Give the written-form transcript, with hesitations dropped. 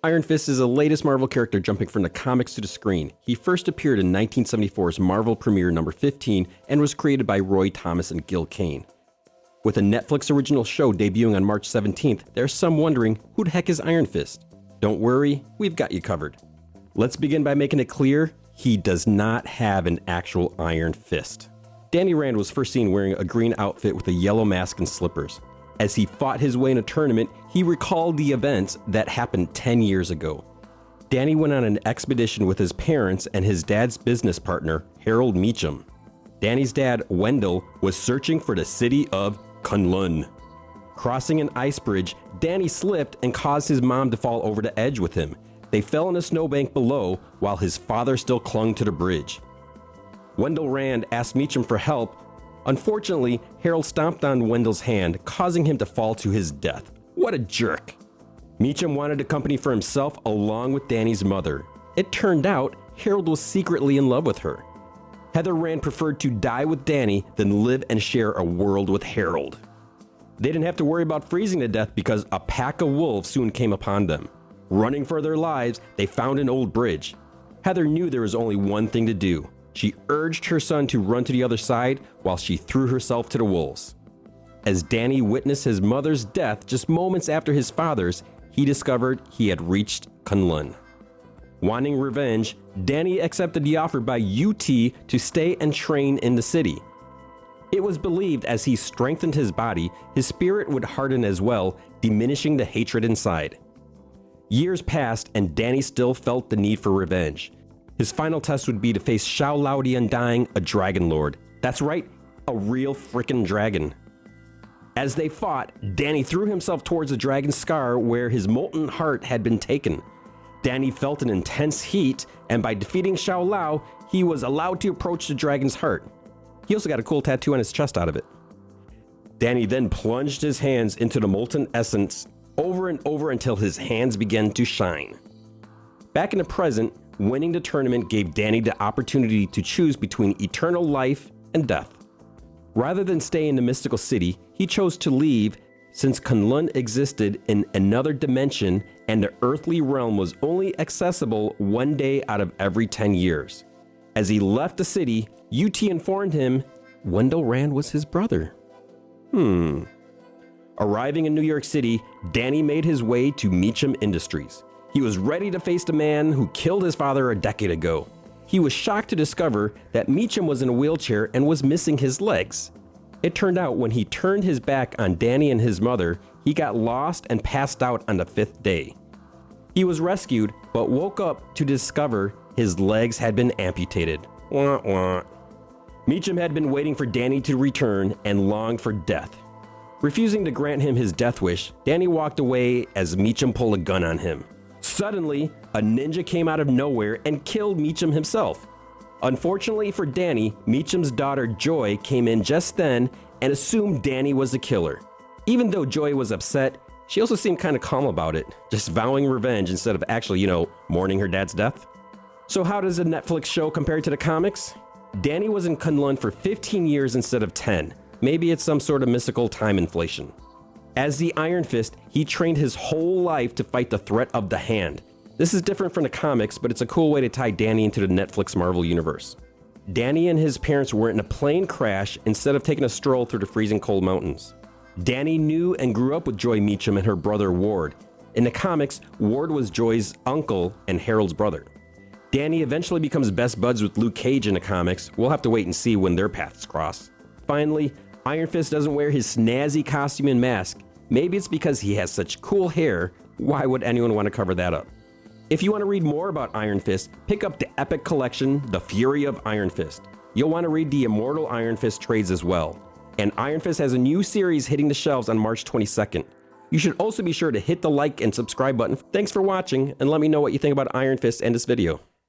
Iron Fist is the latest Marvel character jumping from the comics to the screen. He first appeared in 1974's Marvel Premiere number 15 and was created by Roy Thomas and Gil Kane. With a Netflix original show debuting on March 17th, there's some wondering, who the heck is Iron Fist? Don't worry, we've got you covered. Let's begin by making it clear, he does not have an actual Iron Fist. Danny Rand was first seen wearing a green outfit with a yellow mask and slippers. As he fought his way in a tournament, he recalled the events that happened 10 years ago. Danny went on an expedition with his parents and his dad's business partner, Harold Meacham. Danny's dad, Wendell, was searching for the city of Kunlun. Crossing an ice bridge, Danny slipped and caused his mom to fall over the edge with him. They fell in a snowbank below while his father still clung to the bridge. Wendell Rand asked Meacham for help. Unfortunately, Harold stomped on Wendell's hand, causing him to fall to his death. What a jerk. Meacham wanted a company for himself along with Danny's mother. It turned out Harold was secretly in love with her. Heather Rand preferred to die with Danny than live and share a world with Harold. They didn't have to worry about freezing to death because a pack of wolves soon came upon them. Running for their lives, they found an old bridge. Heather knew there was only one thing to do. She urged her son to run to the other side while she threw herself to the wolves. As Danny witnessed his mother's death just moments after his father's, he discovered he had reached Kunlun. Wanting revenge, Danny accepted the offer by UT to stay and train in the city. It was believed as he strengthened his body, his spirit would harden as well, diminishing the hatred inside. Years passed and Danny still felt the need for revenge. His final test would be to face Shao Lao the Undying, a Dragon Lord. That's right, a real frickin' dragon. As they fought, Danny threw himself towards the dragon's scar where his molten heart had been taken. Danny felt an intense heat, and by defeating Shao Lao, he was allowed to approach the dragon's heart. He also got a cool tattoo on his chest out of it. Danny then plunged his hands into the molten essence over and over until his hands began to shine. Back in the present, winning the tournament gave Danny the opportunity to choose between eternal life and death. Rather than stay in the mystical city, he chose to leave since Kunlun existed in another dimension and the earthly realm was only accessible one day out of every 10 years. As he left the city, UT informed him Wendell Rand was his brother. Arriving in New York City, Danny made his way to Meacham Industries. He was ready to face the man who killed his father a decade ago. He was shocked to discover that Meacham was in a wheelchair and was missing his legs. It turned out when he turned his back on Danny and his mother, he got lost and passed out on the 5th day. He was rescued, but woke up to discover his legs had been amputated. Wah, wah. Meacham had been waiting for Danny to return and longed for death. Refusing to grant him his death wish, Danny walked away as Meacham pulled a gun on him. Suddenly, a ninja came out of nowhere and killed Meacham himself. Unfortunately for Danny, Meacham's daughter Joy came in just then and assumed Danny was the killer. Even though Joy was upset, she also seemed kind of calm about it, just vowing revenge instead of actually, mourning her dad's death. So how does the Netflix show compare to the comics? Danny was in Kunlun for 15 years instead of 10. Maybe it's some sort of mystical time inflation. As the Iron Fist, he trained his whole life to fight the threat of the Hand. This is different from the comics, but it's a cool way to tie Danny into the Netflix Marvel universe. Danny and his parents were in a plane crash instead of taking a stroll through the freezing cold mountains. Danny knew and grew up with Joy Meacham and her brother Ward. In the comics, Ward was Joy's uncle and Harold's brother. Danny eventually becomes best buds with Luke Cage in the comics. We'll have to wait and see when their paths cross. Finally, Iron Fist doesn't wear his snazzy costume and mask. Maybe it's because he has such cool hair. Why would anyone want to cover that up? If you want to read more about Iron Fist, pick up the epic collection, The Fury of Iron Fist. You'll want to read the Immortal Iron Fist trades as well. And Iron Fist has a new series hitting the shelves on March 22nd. You should also be sure to hit the like and subscribe button. Thanks for watching, and let me know what you think about Iron Fist and this video.